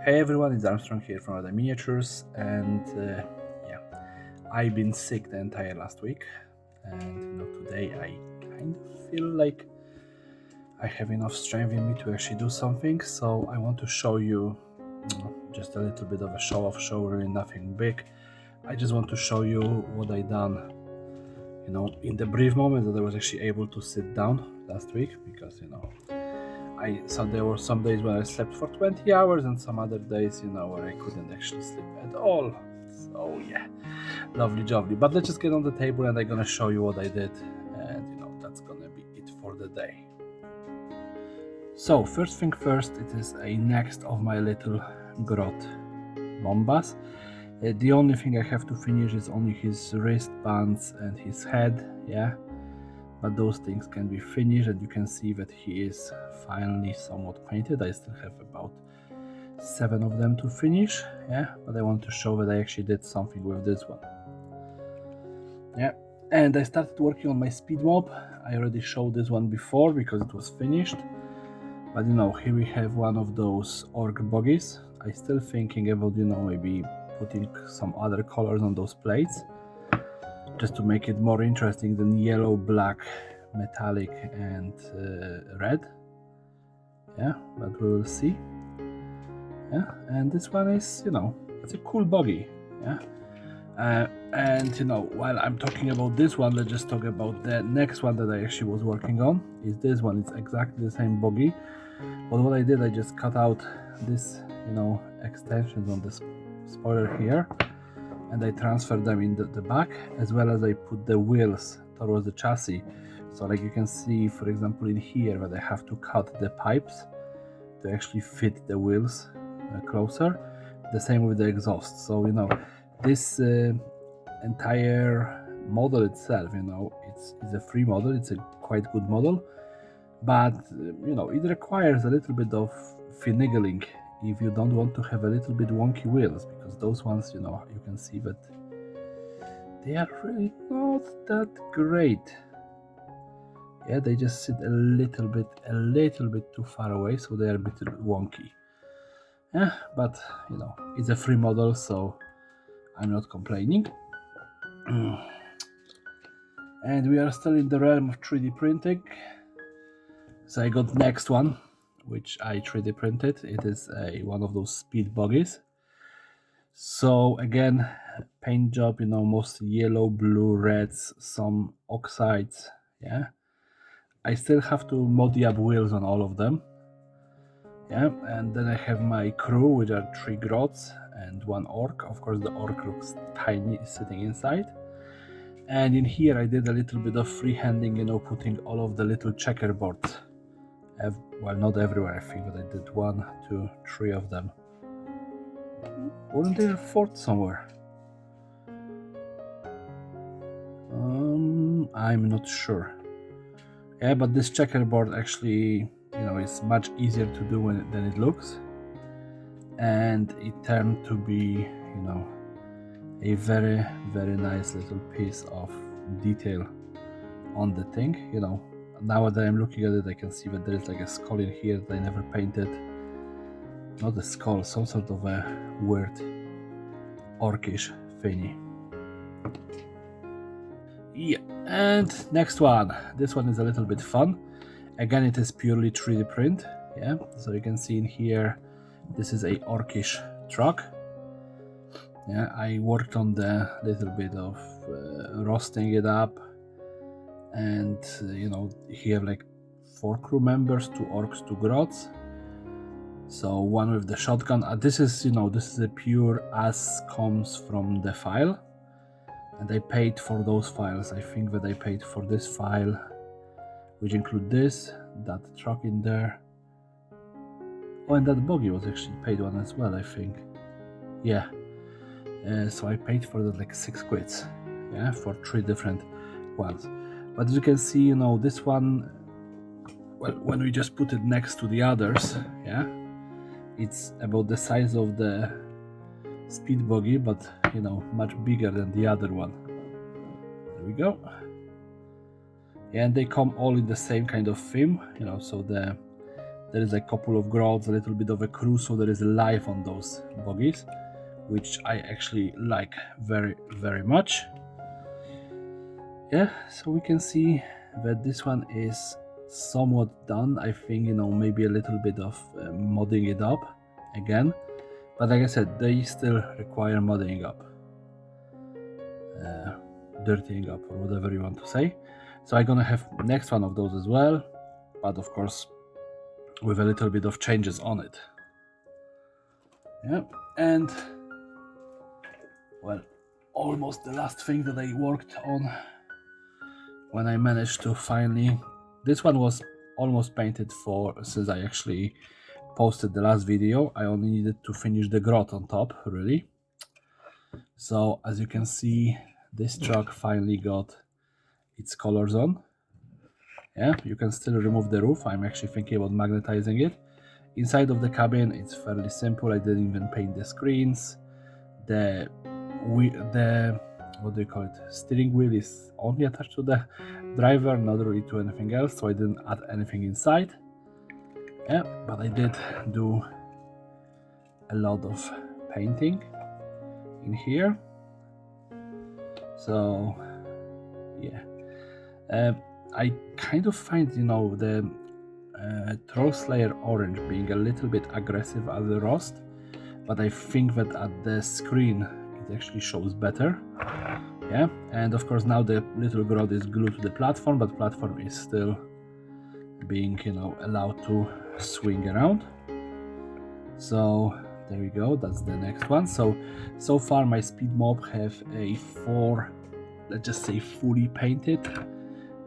Hey everyone, it's Armstrong here from Other Miniatures, and yeah, I've been sick the entire last week, and today I kind of feel like I have enough strength in me to actually do something. So I want to show you just a little bit of a show, really nothing big. I just want to show you what I done, in the brief moment that I was actually able to sit down last week, because so there were some days when I slept for 20 hours and some other days, where I couldn't actually sleep at all. So yeah, lovely jolly. But let's just get on the table and I'm gonna show you what I did, and that's gonna be it for the day. So first thing first, it is a next of my little grot bombas. The only thing I have to finish is only his wristbands and his head, yeah. But those things can be finished, and you can see that he is finally somewhat painted. I still have about 7 of them to finish, yeah, but I want to show that I actually did something with this one. Yeah, and I started working on my speed mob. I already showed this one before because it was finished, but here we have one of those orc buggies. I still thinking about maybe putting some other colors on those plates, just to make it more interesting than yellow, black, metallic, and red. Yeah, but we will see. Yeah, and this one is, it's a cool buggy. Yeah, and while I'm talking about this one, let's just talk about the next one that I actually was working on. Is this one? It's exactly the same buggy, but what I did, I just cut out this, extensions on the spoiler here, and I transferred them in the back, as well as I put the wheels towards the chassis. So like you can see, for example, in here, that I have to cut the pipes to actually fit the wheels closer. The same with the exhaust. So this entire model itself, it's a free model. It's a quite good model, but it requires a little bit of finagling if you don't want to have a little bit wonky wheels, because those ones, you can see that they are really not that great. Yeah, they just sit a little bit too far away, so they are a bit wonky. Yeah, but it's a free model, so I'm not complaining. And we are still in the realm of 3D printing. So I got next one, which I 3D printed. It is one of those speed buggies. So again, paint job, mostly yellow, blue, reds, some oxides. Yeah, I still have to muddy up wheels on all of them. Yeah, and then I have my crew, which are 3 grots and 1 orc. Of course, the orc looks tiny sitting inside. And in here I did a little bit of freehanding, putting all of the little checkerboards. Well, not everywhere, I think, but I did 1, 2, 3 of them. Weren't there a 4th somewhere? I'm not sure. Yeah, but this checkerboard actually, is much easier to do than it looks. And it turned to be, a very, very nice little piece of detail on the thing. Now that I'm looking at it, I can see that there is like a skull in here that I never painted. Not a skull, some sort of a weird orcish thingy. Yeah, and next one. This one is a little bit fun. Again, it is purely 3D print. Yeah, so you can see in here, this is a orcish truck. Yeah, I worked on the little bit of roasting it up, and here like 4 crew members, 2 orcs, 2 grots. So one with the shotgun. This is a pure as comes from the file, and I paid for those files. I think that I paid for this file, which include this, that truck in there. Oh, and that buggy was actually paid one as well, I think. Yeah. So I paid for that like 6 quids, yeah, for 3 different ones. But as you can see, this one, well, when we just put it next to the others, yeah, it's about the size of the speed buggy, but much bigger than the other one. There we go. Yeah, and they come all in the same kind of theme, so the There is a couple of grots, a little bit of a cruise, so there is life on those bogies, which I actually like very, very much. Yeah, so we can see that this one is somewhat done. I think, maybe a little bit of modding it up again, but like I said, they still require modding up, dirtying up, or whatever you want to say. So I'm gonna have next one of those as well, but of course with a little bit of changes on it. Yeah, and well, almost the last thing that I worked on when I managed to finally, this one was almost painted since I actually posted the last video. I only needed to finish the grot on top, really. So as you can see, this truck finally got its colors on. Yeah, you can still remove the roof. I'm actually thinking about magnetizing it. Inside of the cabin, it's fairly simple. I didn't even paint the screens. The what do you call it? Steering wheel is only attached to the driver, not really to anything else, so I didn't add anything inside. Yeah, but I did do a lot of painting in here. So yeah, I kind of find, the Trollslayer orange being a little bit aggressive as a rust, but I think that at the screen it actually shows better. Yeah, and of course now the little grot is glued to the platform, but platform is still being, allowed to swing around. So there we go, that's the next one. So far my speed mob have a 4, let's just say, fully painted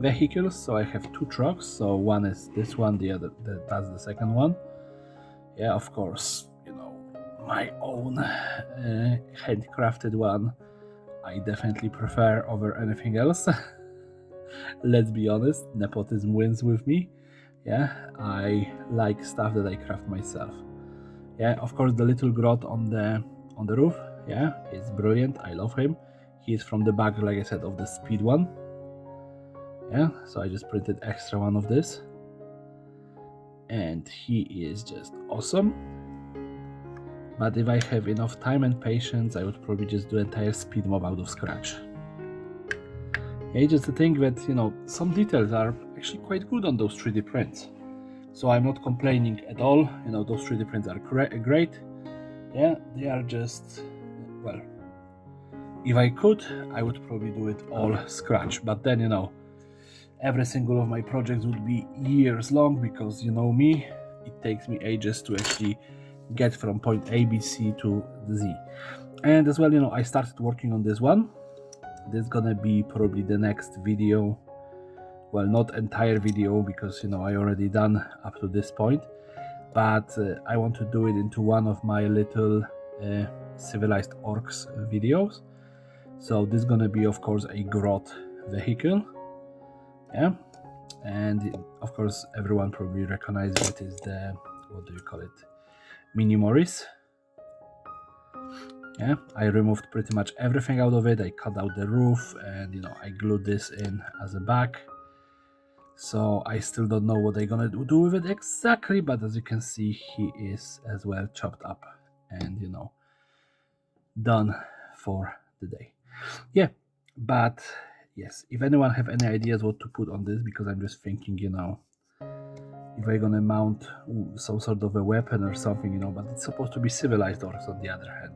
vehicles. So I have 2 trucks, so one is this one, the other, that's the second one. Yeah, of course, my own handcrafted one I definitely prefer over anything else. Let's be honest, nepotism wins with me. Yeah, I like stuff that I craft myself. Yeah, of course the little grot on the roof, yeah, it's brilliant. I love him. He is from the back, like I said, of the speed one. Yeah, so I just printed extra one of this, and he is just awesome. But if I have enough time and patience, I would probably just do entire speed mob out of scratch. Yeah, just to think that, some details are actually quite good on those 3D prints. So I'm not complaining at all. Those 3D prints are great. Yeah, they are just, well, if I could, I would probably do it all scratch. But then, every single of my projects would be years long, because me, it takes me ages to actually get from point A, B, C to Z. And as well, I started working on this one. This is gonna be probably the next video. Well, not entire video, because I already done up to this point, but I want to do it into one of my little civilized orcs videos. So this is gonna be, of course, a grot vehicle. Yeah, and of course everyone probably recognizes it is the, what do you call it, Mini Morris. Yeah, I removed pretty much everything out of it. I cut out the roof, and I glued this in as a back. So I still don't know what they're gonna do with it exactly, but as you can see, he is as well chopped up and done for the day. Yeah, but yes, if anyone have any ideas what to put on this, because I'm just thinking, if I'm gonna mount some sort of a weapon or something, but it's supposed to be civilized orcs on the other hand.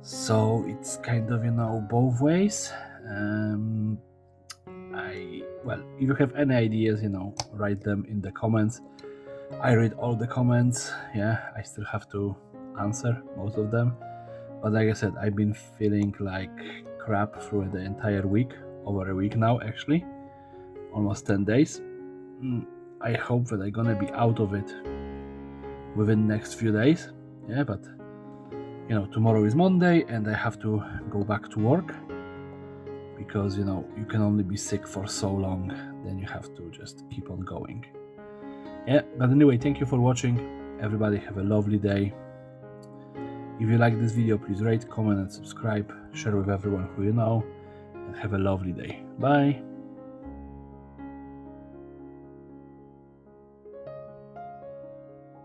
So it's kind of, both ways. Well, if you have any ideas, write them in the comments. I read all the comments. Yeah, I still have to answer most of them. But like I said, I've been feeling like crap through the entire week, over a week now actually, almost 10 days. I hope that I'm gonna be out of it within the next few days. Yeah, but tomorrow is Monday and I have to go back to work, because you can only be sick for so long, then you have to just keep on going. Yeah, but anyway, thank you for watching. Everybody have a lovely day. If you like this video, please rate, comment and subscribe, share with everyone who you know, and have a lovely day. Bye.